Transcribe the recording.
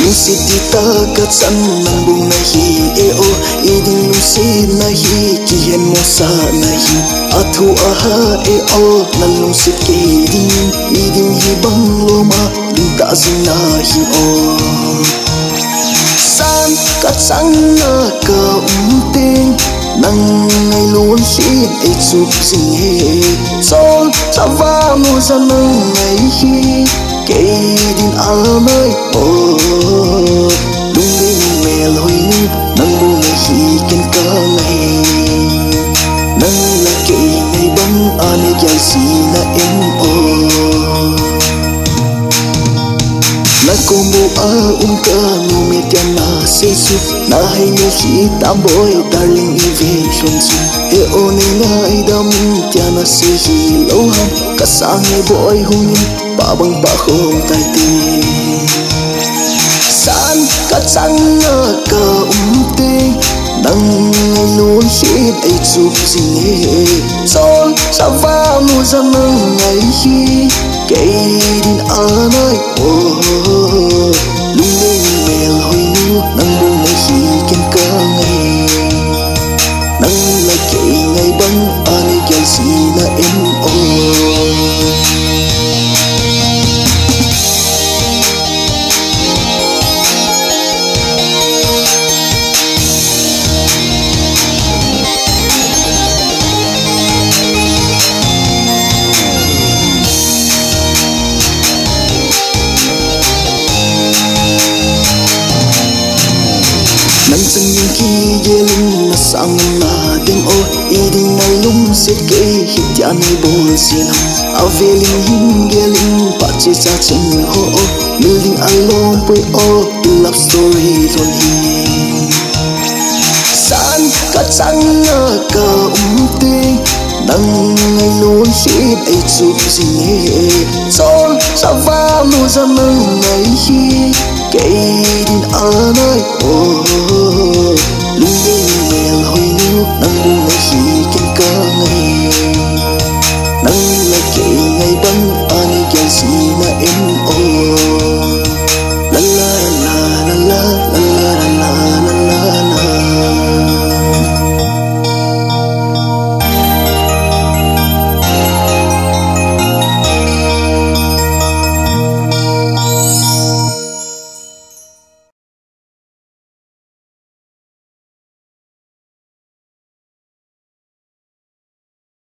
Nusitita katsan ng bunahi eo iding nusinahi kihen mo sanahi athu aha eo nalungsit keding iding hibang loma dinta sinahi o san katsang na kaunting nang ngay luôn xin ay chụp sinh he sol sa va mo sa nang ngay hi kay din alay o lung din mel hoy ni nang mo ngay hi ken ka ngay nang la kay ngay bang ane gyal si na em o na kombo a ka no metya na sesu na hay ni kita boy darling evasion si e one na idam tya na si hilohan kasang ni boy hungin babang bahong taiti san katsang na kaunting nang ngay luôn xin ay chụp sinh he sol sa va mo sa nang ngay hi kay din anay oh lung lên mel hoy nu nang buong ngay hi ken ka ngay nang la kay ngay bang anay gyal si na em oh nang singing ki yeling na sang na ding o iding na lum sit ke hitya ni bol sina aveling hing yeling pa che sa chen ho o building alone pui o love story on him san katsang na kaunting nang ngay luôn xin ay chụp sinh he sol sa va mo sa nang ngay hi kay din anay o